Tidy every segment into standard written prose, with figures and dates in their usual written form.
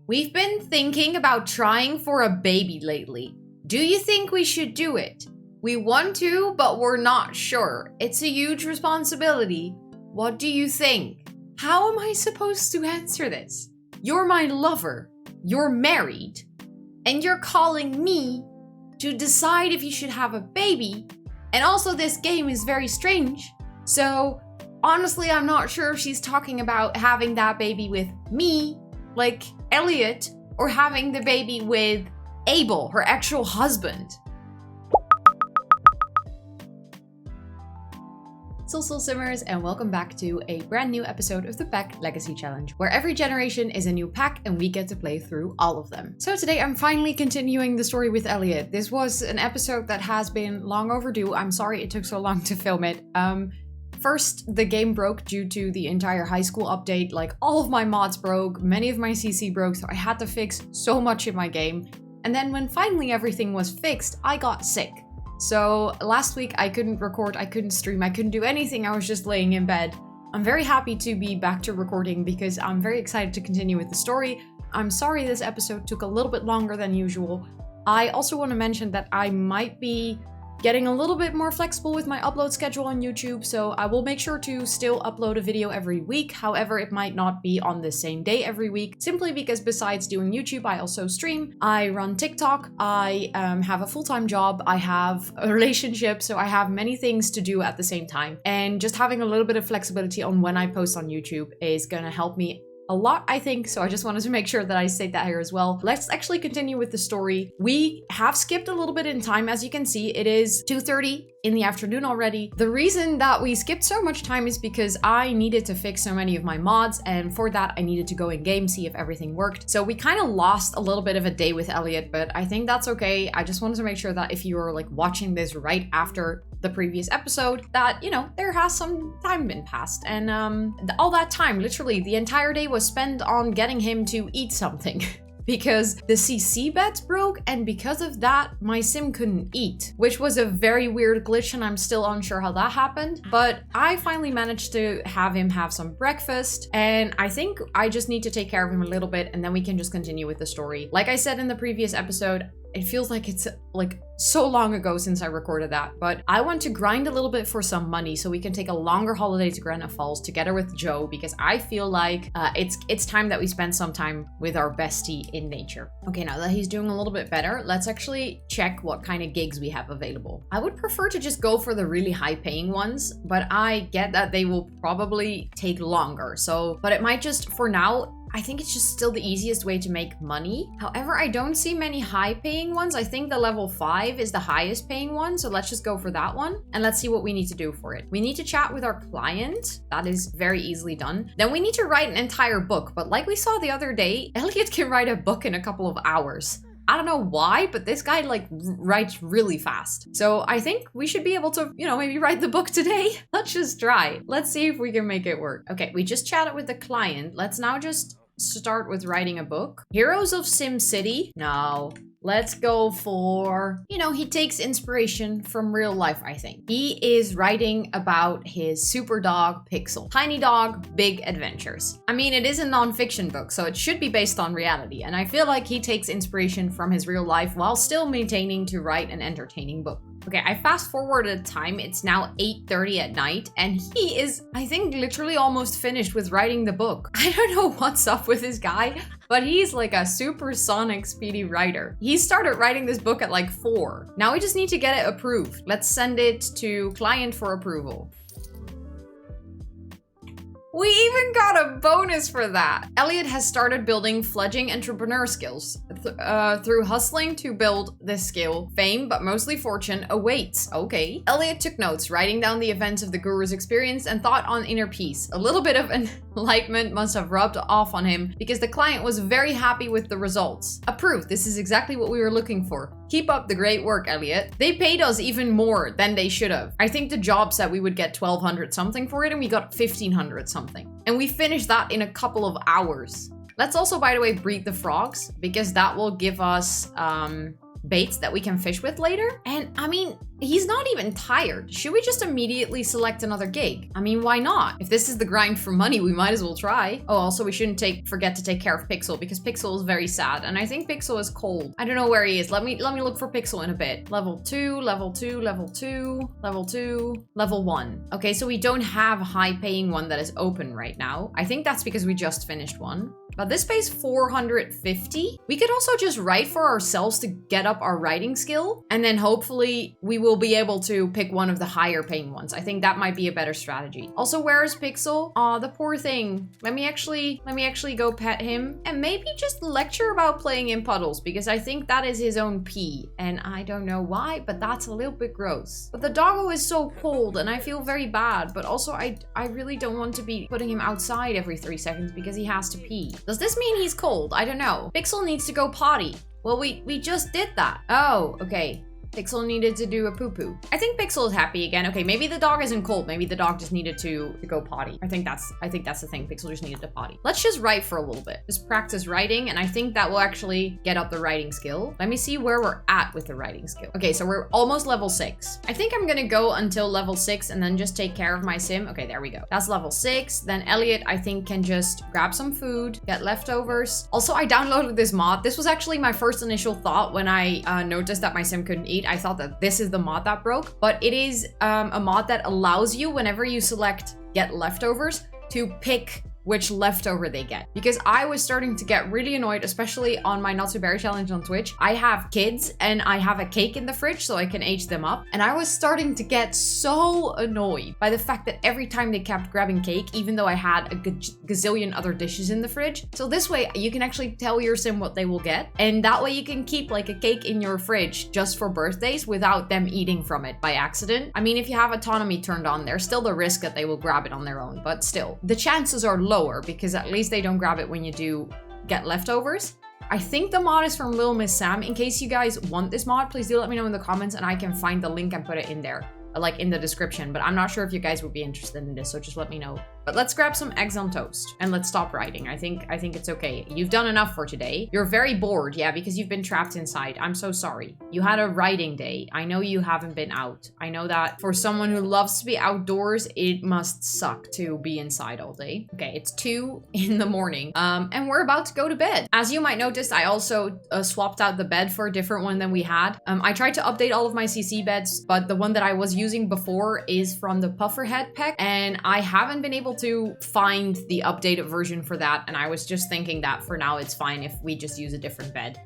We've been thinking about trying for a baby lately. Do you think we should do it? We want to, but we're not sure. It's a huge responsibility. What do you think? How am I supposed to answer this? You're my lover. You're married. And you're calling me to decide if you should have a baby. And also this game is very strange. So honestly, I'm not sure if she's talking about having that baby with me, like Elliot, or having the baby with Abel, her actual husband. Soul Simmers, and welcome back to a brand new episode of the Pack Legacy Challenge, where every generation is a new pack and we get to play through all of them. So today I'm finally continuing the story with Elliot. This was an episode that has been long overdue. I'm sorry it took so long to film it. First, the game broke due to the entire high school update. Like, all of my mods broke, many of my CC broke, so I had to fix so much in my game. And then when finally everything was fixed, I got sick. So last week I couldn't record, I couldn't stream, I couldn't do anything, I was just laying in bed. I'm very happy to be back to recording because I'm very excited to continue with the story. I'm sorry this episode took a little bit longer than usual. I also want to mention that I might be getting a little bit more flexible with my upload schedule on YouTube, so I will make sure to still upload a video every week. However, it might not be on the same day every week, simply because besides doing YouTube, I also stream, I run TikTok, I have a full-time job, I have a relationship, so I have many things to do at the same time. And just having a little bit of flexibility on when I post on YouTube is gonna help me a lot, I think, so I just wanted to make sure that I state that here as well. Let's actually continue with the story. We have skipped a little bit in time. As you can see, it is 2:30 in the afternoon already. The reason that we skipped so much time is because I needed to fix so many of my mods, and for that I needed to go in game, see if everything worked. So we kind of lost a little bit of a day with Elliot, but I think that's okay. I just wanted to make sure that if you were like watching this right after the previous episode, that, you know, there has some time been passed. And all that time, literally the entire day was spent on getting him to eat something. Because the CC beds broke, and because of that, my sim couldn't eat, which was a very weird glitch, and I'm still unsure how that happened. But I finally managed to have him have some breakfast, and I think I just need to take care of him a little bit, and then we can just continue with the story. Like I said in the previous episode, it feels like it's like so long ago since I recorded that, but I want to grind a little bit for some money so we can take a longer holiday to Granite Falls together with Joe, because I feel like it's time that we spend some time with our bestie in nature. Okay, now that he's doing a little bit better, let's actually check what kind of gigs we have available. I would prefer to just go for the really high paying ones, but I get that they will probably take longer. But it might just, for now, I think it's just still the easiest way to make money. However, I don't see many high paying ones. I think the level 5 is the highest paying one. So let's just go for that one. And let's see what we need to do for it. We need to chat with our client. That is very easily done. Then we need to write an entire book. But like we saw the other day, Elliot can write a book in a couple of hours. I don't know why, but this guy like writes really fast. So I think we should be able to, you know, maybe write the book today. Let's just try. Let's see if we can make it work. Okay, we just chatted with the client. Let's now just start with writing a book. Heroes of Sim City? No. Let's go for, you know, he takes inspiration from real life, I think. He is writing about his super dog, Pixel. Tiny dog, big adventures. I mean, it is a non-fiction book, so it should be based on reality. And I feel like he takes inspiration from his real life while still maintaining to write an entertaining book. Okay, I fast forwarded time. It's now 8:30 at night, and he is, I think, literally almost finished with writing the book. I don't know what's up with this guy, but he's like a supersonic speedy writer. He started writing this book at like 4. Now we just need to get it approved. Let's send it to client for approval. We even got a bonus for that. Elliot has started building fledgling entrepreneur skills. Through hustling to build this skill, fame, but mostly fortune, awaits. Okay. Elliot took notes, writing down the events of the guru's experience and thought on inner peace. A little bit of enlightenment must have rubbed off on him because the client was very happy with the results. Approved. This is exactly what we were looking for. Keep up the great work, Elliot. They paid us even more than they should have. I think the job said we would get 1,200 something for it, and we got 1,500 something. And we finished that in a couple of hours. Let's also, by the way, breed the frogs, because that will give us baits that we can fish with later. And I mean, he's not even tired. Should we just immediately select another gig? I mean, why not? If this is the grind for money, we might as well try. Oh, also we shouldn't forget to take care of Pixel because Pixel is very sad. And I think Pixel is cold. I don't know where he is. Let me look for Pixel in a bit. Level 2, level 2, level 2, level 2, level 1. Okay, so we don't have a high paying one that is open right now. I think that's because we just finished one. But this pays 450. We could also just write for ourselves to get up our writing skill. And then hopefully we will be able to pick one of the higher paying ones. I think that might be a better strategy. Also, where is Pixel? Aw, the poor thing. Let me actually go pet him and maybe just lecture about playing in puddles because I think that is his own pee. And I don't know why, but that's a little bit gross. But the doggo is so cold and I feel very bad. But also I really don't want to be putting him outside every 3 seconds because he has to pee. Does this mean he's cold? I don't know. Pixel needs to go potty. Well, we just did that. Oh, okay. Pixel needed to do a poo-poo. I think Pixel is happy again. Okay, maybe the dog isn't cold. Maybe the dog just needed to go potty. I think that's the thing. Pixel just needed to potty. Let's just write for a little bit. Just practice writing, and I think that will actually get up the writing skill. Let me see where we're at with the writing skill. Okay, so we're almost level 6. I think I'm gonna go until level 6 and then just take care of my sim. Okay, there we go. That's level 6. Then Elliot, I think, can just grab some food, get leftovers. Also, I downloaded this mod. This was actually my first initial thought when I noticed that my sim couldn't eat. I thought that this is the mod that broke, but it is a mod that allows you, whenever you select get leftovers, to pick which leftover they get. Because I was starting to get really annoyed, especially on my Not So Berry challenge on Twitch. I have kids and I have a cake in the fridge so I can age them up. And I was starting to get so annoyed by the fact that every time they kept grabbing cake, even though I had a gazillion other dishes in the fridge. So this way you can actually tell your sim what they will get. And that way you can keep like a cake in your fridge just for birthdays without them eating from it by accident. I mean, if you have autonomy turned on, there's still the risk that they will grab it on their own, but still, the chances are lower because at least they don't grab it when you do get leftovers. I think the mod is from Little Miss Sam. In case you guys want this mod, please do let me know in the comments and I can find the link and put it in there, like in the description, but I'm not sure if you guys would be interested in this, so just let me know. But let's grab some eggs on toast and let's stop writing. I think it's okay. You've done enough for today. You're very bored, yeah, because you've been trapped inside. I'm so sorry. You had a writing day. I know you haven't been out. I know that for someone who loves to be outdoors, it must suck to be inside all day. Okay, it's 2 in the morning, and we're about to go to bed. As you might notice, I also swapped out the bed for a different one than we had. I tried to update all of my CC beds, but the one that I was using before is from the Pufferhead pack, and I haven't been able to find the updated version for that, and I was just thinking that for now it's fine if we just use a different bed.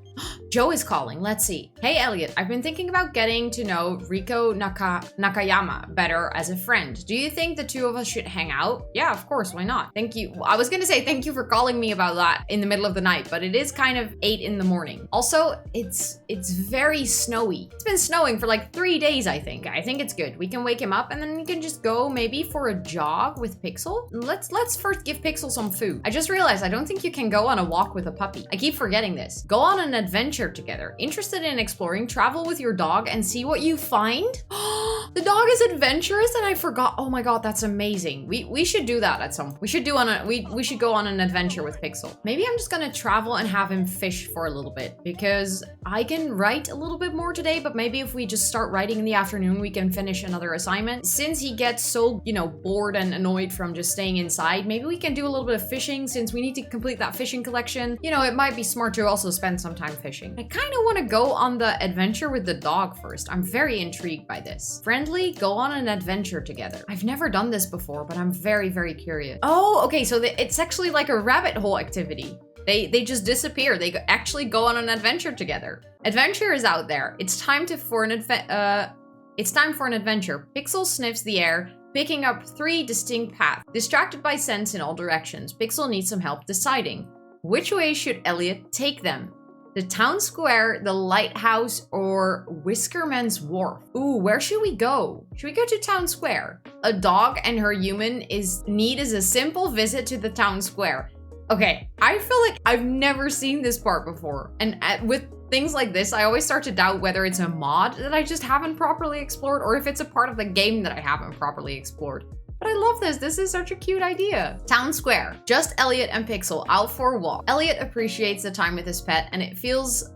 Joe is calling. Let's see. Hey, Elliot, I've been thinking about getting to know Riko Nakayama better as a friend. Do you think the two of us should hang out? Yeah, of course. Why not? Thank you. I was going to say thank you for calling me about that in the middle of the night, but it is kind of 8 in the morning. Also, it's very snowy. It's been snowing for like 3 days, I think. I think it's good. We can wake him up and then we can just go maybe for a jog with Pixel. Let's first give Pixel some food. I just realized I don't think you can go on a walk with a puppy. I keep forgetting this. Go on an adventure together. Interested in exploring? Travel with your dog and see what you find? The dog is adventurous and I forgot. Oh my god, that's amazing. We should do that at some. We should go on an adventure with Pixel. Maybe I'm just gonna travel and have him fish for a little bit because I can write a little bit more today, but maybe if we just start writing in the afternoon, we can finish another assignment. Since he gets so, bored and annoyed from just staying inside, maybe we can do a little bit of fishing since we need to complete that fishing collection. It might be smart to also spend some time fishing. I kind of want to go on the adventure with the dog first. I'm very intrigued by this. Friendly, go on an adventure together. I've never done this before, but I'm very, very curious. Oh, okay, so it's actually like a rabbit hole activity. They just disappear. They actually go on an adventure together. Adventure is out there. It's time for an adventure. Pixel sniffs the air, picking up 3 distinct paths. Distracted by scents in all directions, Pixel needs some help deciding. Which way should Elliot take them? The town square, the lighthouse, or Whiskerman's Wharf? Ooh, where should we go? Should we go to town square? A dog and her human need is a simple visit to the town square. Okay, I feel like I've never seen this part before. And with things like this, I always start to doubt whether it's a mod that I just haven't properly explored or if it's a part of the game that I haven't properly explored. But I love this. This is such a cute idea. Town square. Just Elliot and Pixel out for a walk. Elliot appreciates the time with his pet, and it feels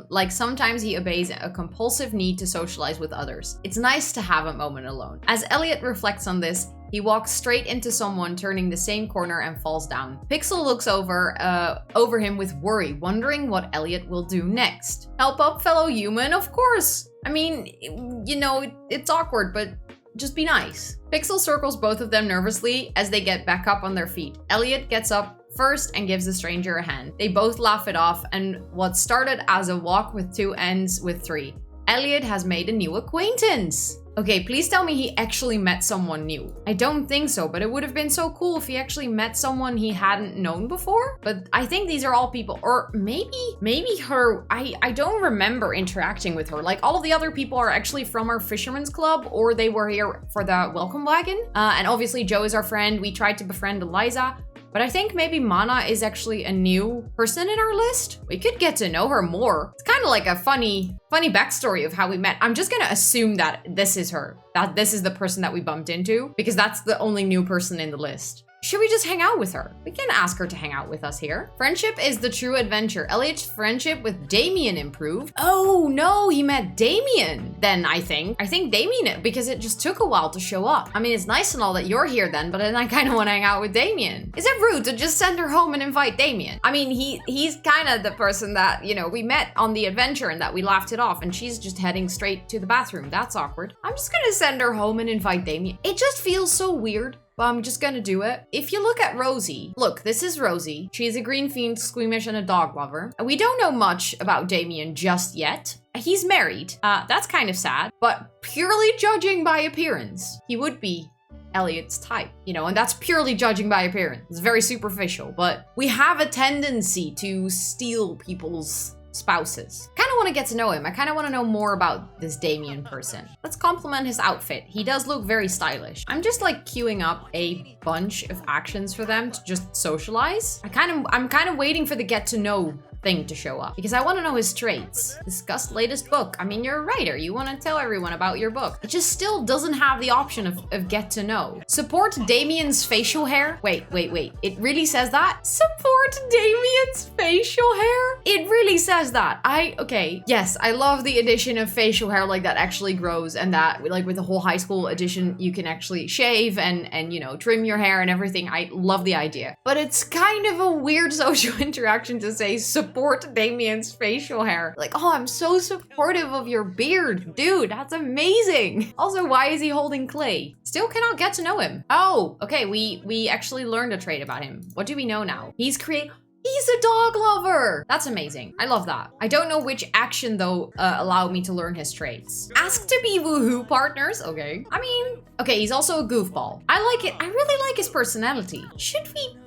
like sometimes he obeys a compulsive need to socialize with others. It's nice to have a moment alone. As Elliot reflects on this, he walks straight into someone turning the same corner and falls down. Pixel looks over him with worry, wondering what Elliot will do next. Help up, fellow human, of course. I mean, you know, it's awkward, but just be nice. Pixel circles both of them nervously as they get back up on their feet. Elliot gets up first and gives the stranger a hand. They both laugh it off, and what started as a walk with two ends with three. Elliot has made a new acquaintance. Okay, please tell me he actually met someone new. I don't think so, but it would have been so cool if he actually met someone he hadn't known before. But I think these are all people, or maybe her. I don't remember interacting with her. Like, all of the other people are actually from our fisherman's club, or they were here for the welcome wagon. And obviously Joe is our friend. We tried to befriend Eliza. But I think maybe Mana is actually a new person in our list. We could get to know her more. It's kind of like a funny backstory of how we met. I'm just gonna assume that this is her, that this is the person that we bumped into, because that's the only new person in the list. Should we just hang out with her? We can ask her to hang out with us here. Friendship is the true adventure. Elliot's friendship with Damien improved. Oh no, he met Damien then, I think. I think Damien, because it just took a while to show up. I mean, it's nice and all that you're here then, but then I kind of want to hang out with Damien. Is it rude to just send her home and invite Damien? I mean, he's kind of the person that, you know, we met on the adventure and that we laughed it off, and she's just heading straight to the bathroom. That's awkward. I'm just gonna send her home and invite Damien. It just feels so weird. But I'm just gonna do it. If you look at Rosie, look, this is Rosie. She's a green fiend, squeamish, and a dog lover. We don't know much about Damien just yet. He's married. That's kind of sad. But purely judging by appearance, he would be Elliot's type, you know, and that's purely judging by appearance. It's very superficial, but we have a tendency to steal people's spouses. Kind of want to get to know him. I kind of want to know more about this Damien person. Let's compliment his outfit. He does look very stylish. I'm just like queuing up a bunch of actions for them to just socialize. I'm kind of waiting for the get to know thing to show up because I want to know his traits. Discuss latest book. I mean, you're a writer. You want to tell everyone about your book. It just still doesn't have the option of get to know. Support Damien's facial hair. Wait. It really says that? Support Damien's facial hair? It really says that. Okay. Yes, I love the addition of facial hair like that actually grows, and that like with the whole high school edition, you can actually shave and you know, trim your hair and everything. I love the idea. But it's kind of a weird social interaction to say support Damien's facial hair. Like, oh, I'm so supportive of your beard. Dude, that's amazing. Also, why is he holding clay? Still cannot get to know him. Oh, okay, we actually learned a trait about him. What do we know now? He's a dog lover. That's amazing. I love that. I don't know which action though allowed me to learn his traits. Ask to be woohoo partners. Okay. I mean, okay, he's also a goofball. I like it. I really like his personality. Should we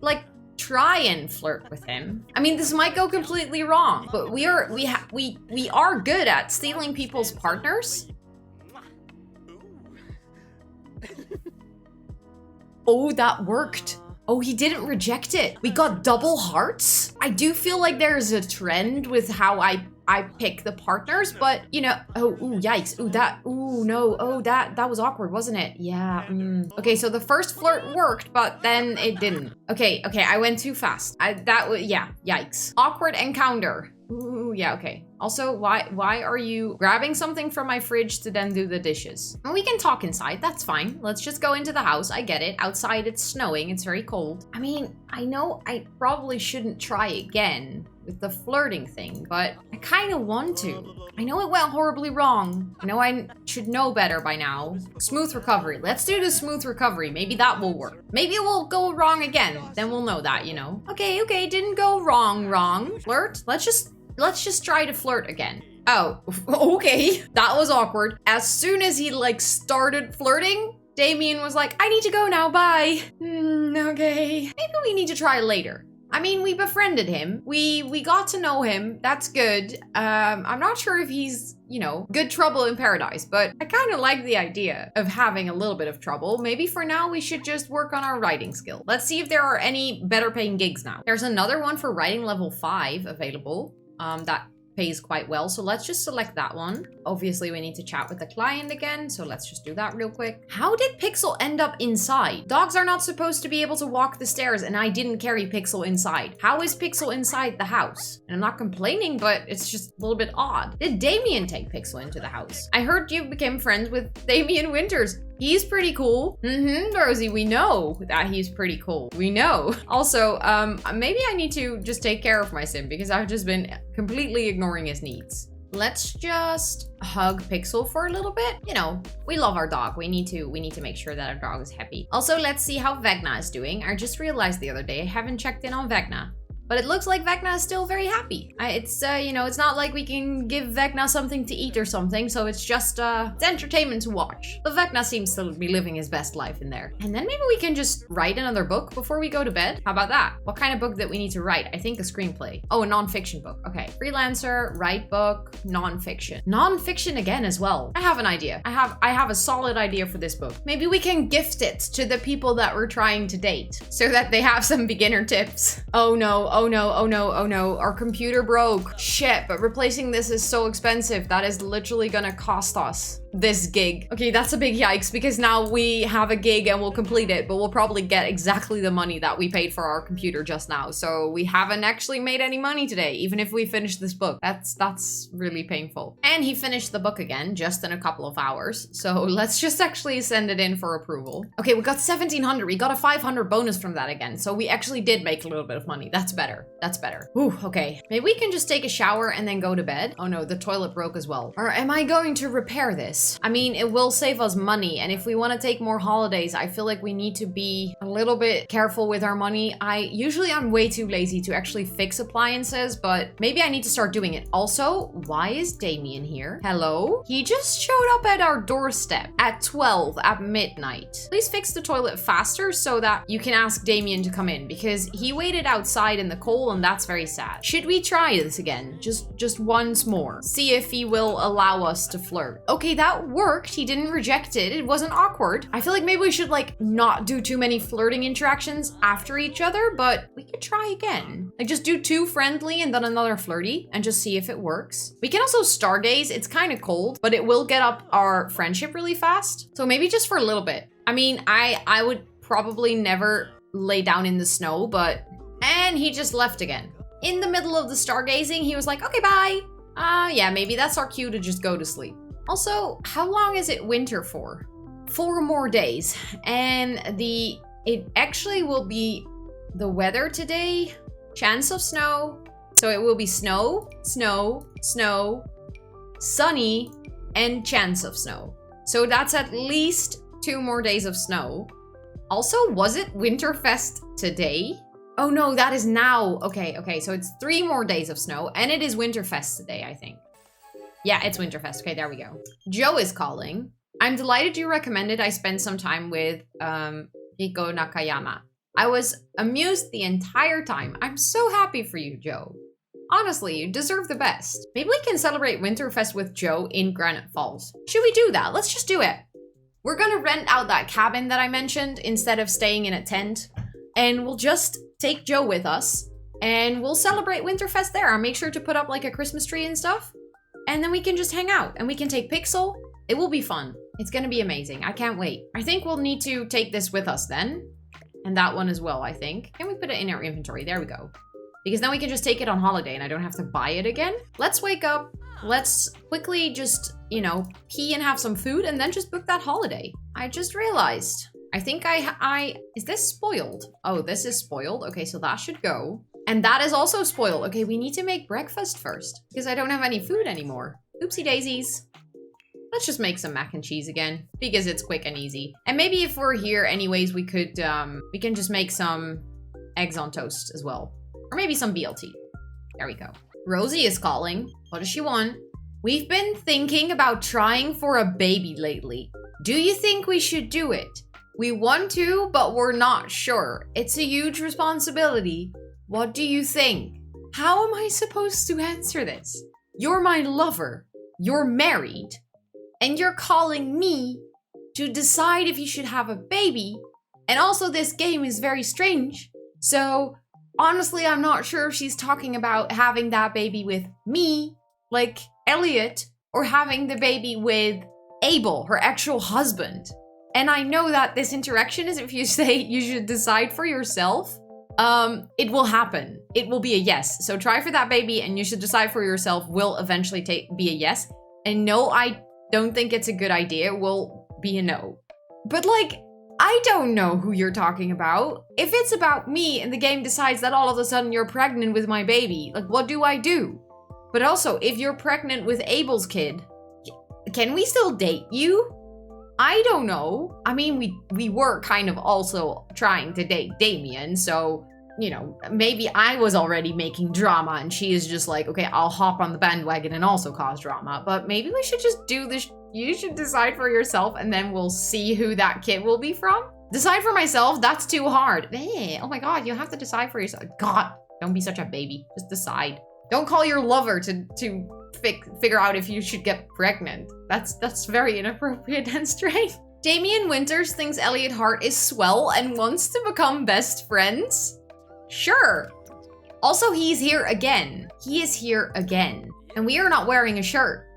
like try and flirt with him? I mean, this might go completely wrong, but we are good at stealing people's partners. Oh, that worked. Oh, he didn't reject it. We got double hearts. I do feel like there's a trend with how I pick the partners, but you know, ooh, yikes. That was awkward, wasn't it? Yeah. Okay, so the first flirt worked, but then it didn't. Okay, I went too fast. Yikes. Awkward encounter. Ooh, yeah, okay. Also, why are you grabbing something from my fridge to then do the dishes? And we can talk inside, that's fine. Let's just go into the house, I get it. Outside it's snowing, it's very cold. I mean, I know I probably shouldn't try again with the flirting thing, but I kind of want to. I know it went horribly wrong. I know I should know better by now. Smooth recovery. Let's do the smooth recovery. Maybe that will work. Maybe it will go wrong again. Then we'll know that, you know. Okay, didn't go wrong. Flirt? Let's just try to flirt again. Oh, okay. That was awkward. As soon as he like started flirting, Damien was like, I need to go now, bye. Okay. Maybe we need to try later. I mean, we befriended him. We got to know him. That's good. I'm not sure if he's, you know, good trouble in paradise, but I kind of like the idea of having a little bit of trouble. Maybe for now we should just work on our writing skill. Let's see if there are any better paying gigs now. There's another one for writing level 5 available. That pays quite well. So let's just select that one. Obviously, we need to chat with the client again. So let's just do that real quick. How did Pixel end up inside? Dogs are not supposed to be able to walk the stairs, and I didn't carry Pixel inside. How is Pixel inside the house? And I'm not complaining, but it's just a little bit odd. Did Damien take Pixel into the house? I heard you became friends with Damien Winters. He's pretty cool. Rosie, we know that he's pretty cool. We know. Also, maybe I need to just take care of my sim because I've just been completely ignoring his needs. Let's just hug Pixel for a little bit. You know, we love our dog. We need to make sure that our dog is happy. Also, let's see how Vecna is doing. I just realized the other day I haven't checked in on Vecna. But it looks like Vecna is still very happy. It's not like we can give Vecna something to eat or something, so it's just, it's entertainment to watch. But Vecna seems to be living his best life in there. And then maybe we can just write another book before we go to bed. How about that? What kind of book that we need to write? I think a screenplay. Oh, a non-fiction book. Okay. Freelancer, write book, non-fiction. Non-fiction again as well. I have an idea. I have a solid idea for this book. Maybe we can gift it to the people that we're trying to date so that they have some beginner tips. Oh no. Oh no, oh no, oh no, our computer broke. Shit, but replacing this is so expensive. That is literally gonna cost us this gig. Okay, that's a big yikes because now we have a gig and we'll complete it, but we'll probably get exactly the money that we paid for our computer just now. So we haven't actually made any money today, even if we finish this book. That's really painful. And he finished the book again, just in a couple of hours. So let's just actually send it in for approval. Okay, we got 1,700. We got a 500 bonus from that again. So we actually did make a little bit of money. That's better. That's better. Ooh, okay. Maybe we can just take a shower and then go to bed. Oh no, the toilet broke as well. Or am I going to repair this? I mean, it will save us money. And if we want to take more holidays, I feel like we need to be a little bit careful with our money. I'm way too lazy to actually fix appliances, but maybe I need to start doing it. Also, why is Damien here? Hello? He just showed up at our doorstep at 12 at midnight. Please fix the toilet faster so that you can ask Damien to come in because he waited outside in the cold and that's very sad. Should we try this again? Just once more. See if he will allow us to flirt. Okay, that worked. He didn't reject it. It wasn't awkward. I feel like maybe we should like not do too many flirting interactions after each other, but we could try again. Like just do 2 friendly and then another flirty and just see if it works. We can also stargaze. It's kind of cold, but it will get up our friendship really fast. So maybe just for a little bit. I mean, I would probably never lay down in the snow, but... And he just left again. In the middle of the stargazing, he was like, okay, bye. Yeah, maybe that's our cue to just go to sleep. Also, how long is it winter for? 4 more days. And it actually will be the weather today. Chance of snow. So it will be snow, snow, snow, sunny, and chance of snow. So that's at least 2 more days of snow. Also, was it Winterfest today? Oh no, that is now. Okay, so it's 3 more days of snow, and it is Winterfest today, I think. Yeah, it's Winterfest. Okay, there we go. Joe is calling. I'm delighted you recommended I spend some time with Riko Nakayama. I was amused the entire time. I'm so happy for you, Joe. Honestly, you deserve the best. Maybe we can celebrate Winterfest with Joe in Granite Falls. Should we do that? Let's just do it. We're gonna rent out that cabin that I mentioned instead of staying in a tent. And we'll just take Joe with us. And we'll celebrate Winterfest there. I'll make sure to put up like a Christmas tree and stuff. And then we can just hang out. And we can take Pixel. It will be fun. It's gonna be amazing. I can't wait. I think we'll need to take this with us then. And that one as well, I think. Can we put it in our inventory? There we go. Because then we can just take it on holiday and I don't have to buy it again. Let's wake up. Let's quickly just, pee and have some food and then just book that holiday. I just realized. I think is this spoiled? Oh, this is spoiled. Okay, so that should go. And that is also spoiled. Okay, we need to make breakfast first because I don't have any food anymore. Oopsie daisies. Let's just make some mac and cheese again because it's quick and easy. And maybe if we're here anyways, we can just make some eggs on toast as well. Or maybe some BLT. There we go. Rosie is calling. What does she want? We've been thinking about trying for a baby lately. Do you think we should do it? We want to, but we're not sure. It's a huge responsibility. What do you think? How am I supposed to answer this? You're my lover. You're married. And you're calling me to decide if you should have a baby. And also this game is very strange. So honestly, I'm not sure if she's talking about having that baby with me like Elliot or having the baby with Abel, her actual husband. And I know that this interaction is if you say you should decide for yourself, it will happen. It will be a yes. So try for that baby and you should decide for yourself will eventually be a yes. And no, I don't think it's a good idea. It will be a no. But like, I don't know who you're talking about. If it's about me and the game decides that all of a sudden you're pregnant with my baby, like what do I do? But also, if you're pregnant with Abel's kid, can we still date you? I don't know. I mean, we were kind of also trying to date Damien, so, you know, maybe I was already making drama and she is just like, okay, I'll hop on the bandwagon and also cause drama. But maybe we should just do this. You should decide for yourself and then we'll see who that kid will be from. Decide for myself? That's too hard. Oh my god, you have to decide for yourself. God, don't be such a baby. Just decide. Don't call your lover to figure out if you should get pregnant. That's very inappropriate and strange. Damien Winters thinks Elliot Hart is swell and wants to become best friends? Sure. Also, he's here again. He is here again. And we are not wearing a shirt.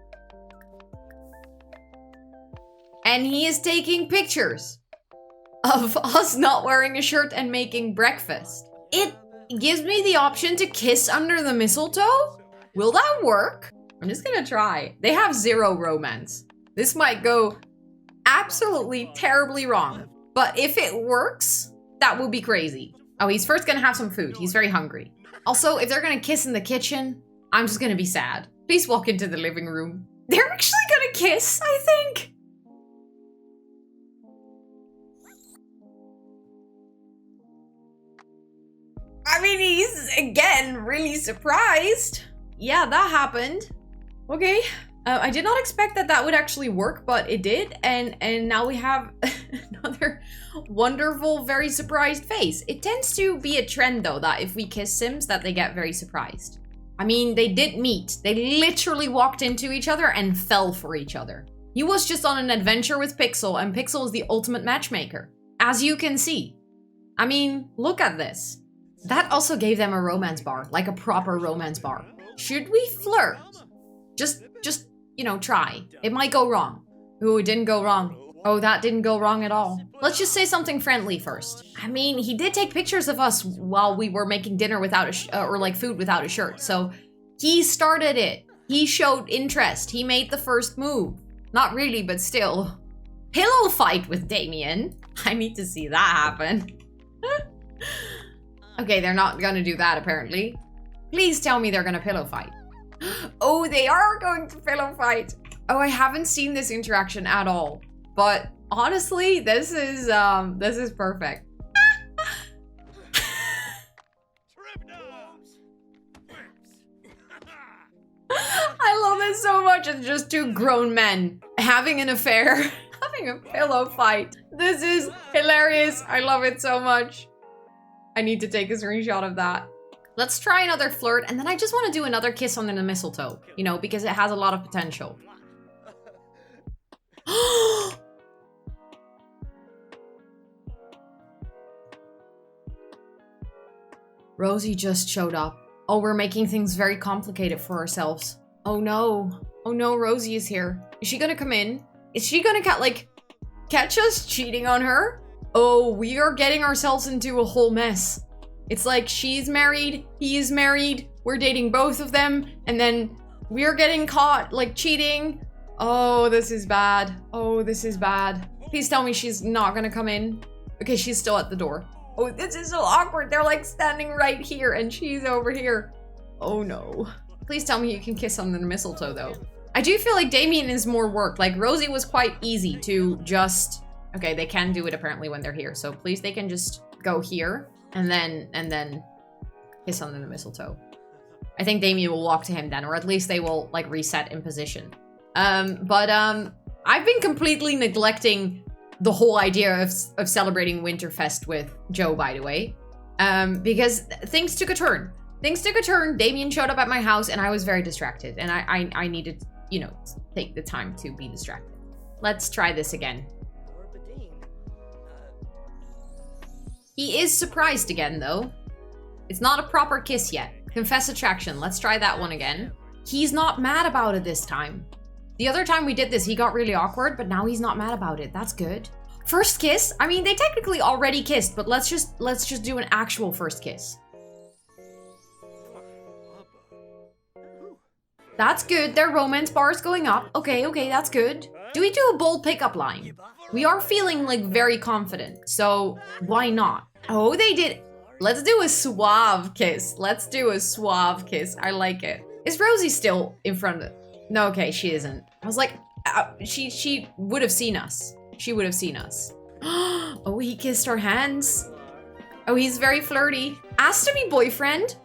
And he is taking pictures of us not wearing a shirt and making breakfast. It gives me the option to kiss under the mistletoe? Will that work? I'm just gonna try. They have 0 romance. This might go absolutely terribly wrong. But if it works, that would be crazy. Oh, he's first gonna have some food. He's very hungry. Also, if they're gonna kiss in the kitchen, I'm just gonna be sad. Please walk into the living room. They're actually gonna kiss, I think. I mean, he's, again, really surprised. Yeah, that happened. Okay. I did not expect that would actually work, but it did. And now we have another wonderful, very surprised face. It tends to be a trend, though, that if we kiss Sims, that they get very surprised. I mean, they did meet. They literally walked into each other and fell for each other. He was just on an adventure with Pixel, and Pixel is the ultimate matchmaker, as you can see. I mean, look at this. That also gave them a romance bar, like a proper romance bar. Should we flirt? Just, you know, try. It might go wrong. Ooh, it didn't go wrong. Oh, that didn't go wrong at all. Let's just say something friendly first. I mean, he did take pictures of us while we were making dinner without or like food without a shirt. So he started it. He showed interest. He made the first move. Not really, but still. Pillow fight with Damien. I need to see that happen. Okay, they're not gonna do that apparently. Please tell me they're gonna pillow fight. Oh, they are going to pillow fight. Oh, I haven't seen this interaction at all. But honestly, this is perfect. I love this so much. It's just 2 grown men having an affair, having a pillow fight. This is hilarious. I love it so much. I need to take a screenshot of that. Let's try another flirt, and then I just want to do another kiss under the mistletoe, you know, because it has a lot of potential. Rosie just showed up. Oh, we're making things very complicated for ourselves. Oh no. Oh no, Rosie is here. Is she gonna come in? Is she gonna catch us cheating on her? Oh, we are getting ourselves into a whole mess. It's like she's married, he's married, we're dating both of them, and then we're getting caught, like, cheating. Oh, this is bad. Oh, this is bad. Please tell me she's not gonna come in. Okay, she's still at the door. Oh, this is so awkward. They're, like, standing right here, and she's over here. Oh, no. Please tell me you can kiss under the mistletoe, though. I do feel like Damien is more work. Like, Rosie was quite easy to just... Okay, they can do it apparently when they're here. So please, they can just go here and then kiss under the mistletoe. I think Damien will walk to him then, or at least they will like reset in position. I've been completely neglecting the whole idea of celebrating Winterfest with Joe, by the way, because things took a turn. Things took a turn. Damien showed up at my house and I was very distracted, and I needed, you know, take the time to be distracted. Let's try this again. He is surprised again, though. It's not a proper kiss yet. Confess attraction. Let's try that one again. he's not mad about it this time. The other time we did this, he got really awkward, but now he's not mad about it. That's good. First kiss? I mean, they technically already kissed, but let's just do an actual first kiss. That's good. Their romance bar is going up. Okay, that's good. Do we do a bold pickup line? We are feeling like very confident, so why not? Oh, they did. Let's do a suave kiss. Let's do a suave kiss. I like it. Is Rosie still in front of it? No, okay, she isn't. I was like, she would have seen us. She would have seen us. Oh, he kissed our hands. Oh, he's very flirty. Asked to be boyfriend.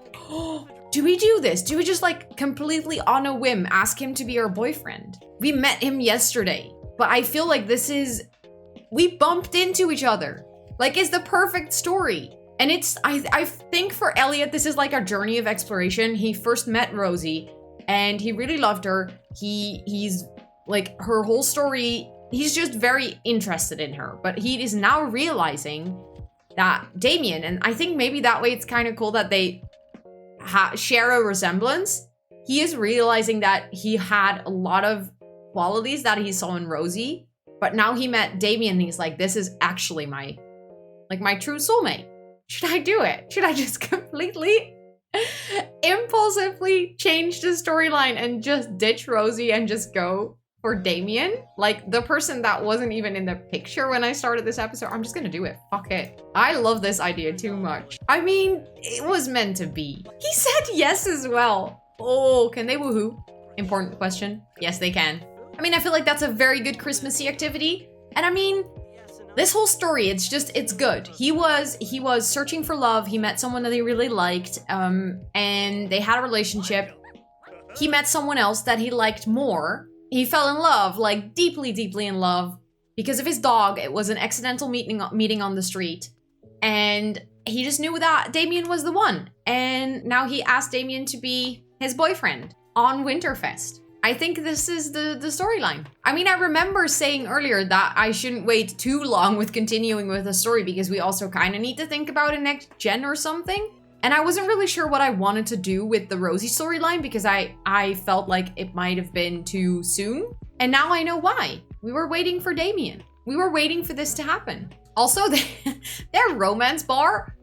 Do we do this? Do we just like completely on a whim ask him to be our boyfriend? We met him yesterday, but I feel like this is, we bumped into each other. Like, it's the perfect story. And it's, I think for Elliot, this is like a journey of exploration. He first met Rosie and he really loved her. He's like, her whole story, he's just very interested in her, but he is now realizing that Damien, and I think maybe that way it's kind of cool that they share a resemblance. He is realizing that he had a lot of qualities that he saw in Rosie, but now he met Damien and he's like, this is actually my true soulmate. Should I do it? Should I just completely impulsively change the storyline and just ditch Rosie and just go for Damien? Like, the person that wasn't even in the picture when I started this episode. I'm just gonna do it. Fuck it. I love this idea too much. I mean, it was meant to be. He said yes as well. Oh, can they woohoo? Important question. Yes, they can. I mean, I feel like that's a very good Christmassy activity. And I mean, this whole story, it's good. He was searching for love. He met someone that he really liked, and they had a relationship. He met someone else that he liked more. He fell in love, like deeply, deeply in love because of his dog. It was an accidental meeting on the street. And he just knew that Damien was the one. And now he asked Damien to be his boyfriend on Winterfest. I think this is the storyline. I mean, I remember saying earlier that I shouldn't wait too long with continuing with the story because we also kind of need to think about a next gen or something. And I wasn't really sure what I wanted to do with the Rosie storyline because I felt like it might have been too soon. And now I know why. We were waiting for Damien. We were waiting for this to happen. Also, their romance bar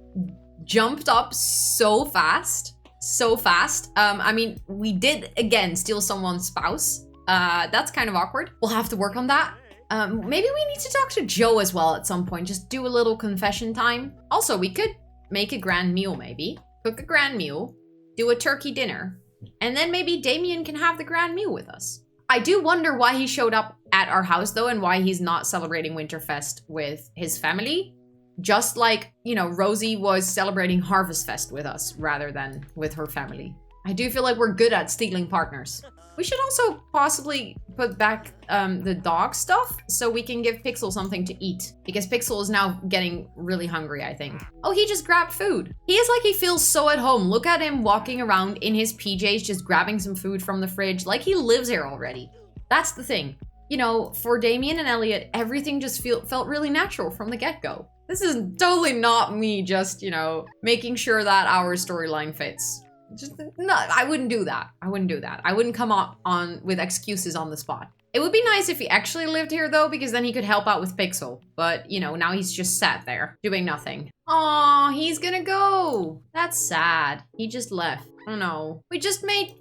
jumped up so fast. So fast. I mean, we did, again, steal someone's spouse. That's kind of awkward. We'll have to work on that. Maybe we need to talk to Joe as well at some point. Just do a little confession time. Also, we could make a grand meal, maybe. Cook a grand meal, do a turkey dinner, and then maybe Damien can have the grand meal with us. I do wonder why he showed up at our house, though, and why he's not celebrating Winterfest with his family. Just like, you know, Rosie was celebrating Harvest Fest with us rather than with her family. I do feel like we're good at stealing partners. We should also possibly put back the dog stuff so we can give Pixel something to eat. Because Pixel is now getting really hungry, I think. Oh, he just grabbed food. He is like he feels so at home. Look at him walking around in his PJs, just grabbing some food from the fridge. Like he lives here already. That's the thing. You know, for Damien and Elliot, everything just felt really natural from the get-go. This is totally not me just, you know, making sure that our storyline fits. Just, no, I wouldn't do that. I wouldn't do that. I wouldn't come on with excuses on the spot. It would be nice if he actually lived here though, because then he could help out with Pixel. But, you know, now he's just sat there doing nothing. Aw, he's gonna go. That's sad. He just left. Oh no. We just made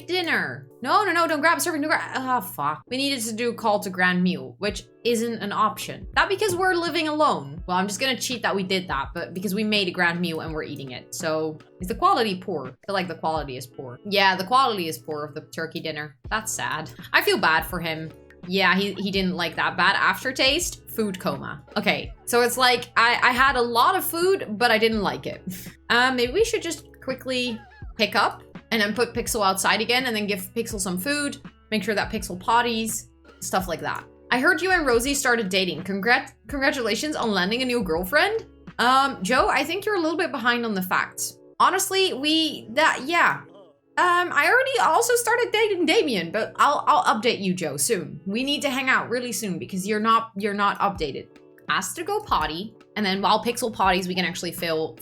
dinner. No, don't grab a serving. No grab. Oh, fuck. We needed to do call to grand meal, which isn't an option. Not because we're living alone. Well, I'm just gonna cheat that we did that, but because we made a grand meal and we're eating it. So, is the quality poor? I feel like the quality is poor. Yeah, the quality is poor of the turkey dinner. That's sad. I feel bad for him. Yeah, he didn't like that. Bad aftertaste, food coma. Okay, so it's like I had a lot of food, but I didn't like it. Maybe we should just quickly pick up and then put Pixel outside again and then give Pixel some food, make sure that Pixel potties, stuff like that. I heard you and Rosie started dating. Congratulations on landing a new girlfriend. Joe, I think you're a little bit behind on the facts. Honestly, I already also started dating Damien, but I'll update you, Joe, soon. We need to hang out really soon because you're not updated. Asked to go potty, and then while Pixel potties, we can actually fill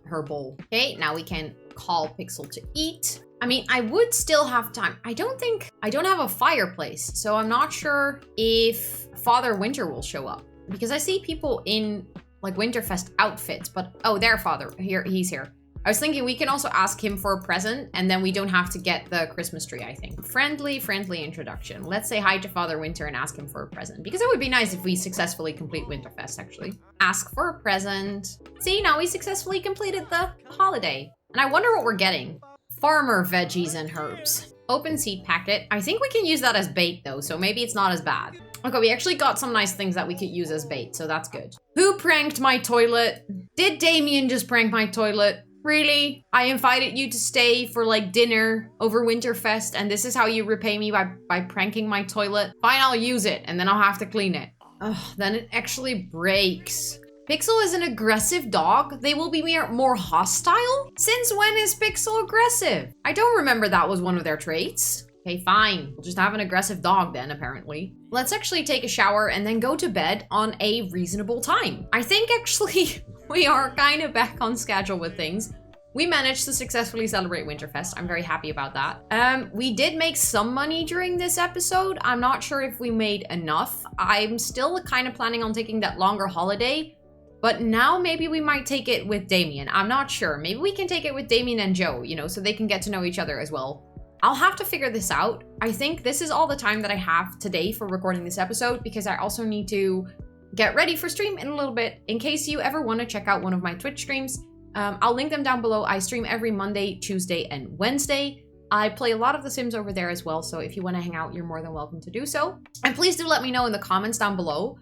her bowl. Okay, now we can call Pixel to eat. I mean, I would still have time. I don't have a fireplace, so I'm not sure if Father Winter will show up. Because I see people in like Winterfest outfits, but oh, their father, he's here. I was thinking we can also ask him for a present and then we don't have to get the Christmas tree, I think. Friendly introduction. Let's say hi to Father Winter and ask him for a present. Because it would be nice if we successfully complete Winterfest, actually. Ask for a present. See, now we successfully completed the holiday. And I wonder what we're getting. Farmer veggies and herbs. Open seed packet. I think we can use that as bait though, so maybe it's not as bad. Okay, we actually got some nice things that we could use as bait, so that's good. Who pranked my toilet? Did Damien just prank my toilet? Really? I invited you to stay for like dinner over Winterfest and this is how you repay me by pranking my toilet? Fine, I'll use it and then I'll have to clean it. Ugh, then it actually breaks. Pixel is an aggressive dog. They will be more hostile? Since when is Pixel aggressive? I don't remember that was one of their traits. Okay, fine. We'll just have an aggressive dog then, apparently. Let's actually take a shower and then go to bed on a reasonable time. I think actually we are kind of back on schedule with things. We managed to successfully celebrate Winterfest. I'm very happy about that. We did make some money during this episode. I'm not sure if we made enough. I'm still kind of planning on taking that longer holiday. But now maybe we might take it with Damien. I'm not sure. Maybe we can take it with Damien and Joe, you know, so they can get to know each other as well. I'll have to figure this out. I think this is all the time that I have today for recording this episode because I also need to get ready for stream in a little bit. In case you ever want to check out one of my Twitch streams, I'll link them down below. I stream every Monday, Tuesday, and Wednesday. I play a lot of The Sims over there as well, so if you want to hang out, you're more than welcome to do so. And please do let me know in the comments down below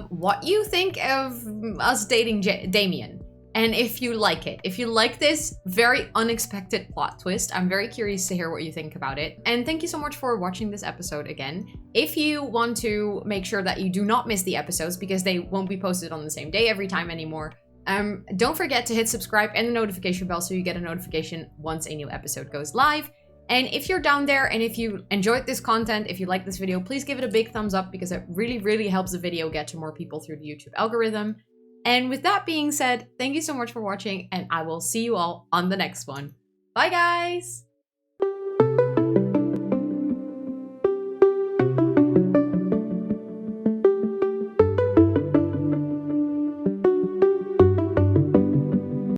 what you think of us dating Damien. And if you like it, if you like this very unexpected plot twist, I'm very curious to hear what you think about it. And thank you so much for watching this episode again. If you want to make sure that you do not miss the episodes because they won't be posted on the same day every time anymore, don't forget to hit subscribe and the notification bell so you get a notification once a new episode goes live. And if you're down there and if you enjoyed this content, if you like this video, please give it a big thumbs up because it really, really helps the video get to more people through the YouTube algorithm. And with that being said, thank you so much for watching and I will see you all on the next one. Bye guys!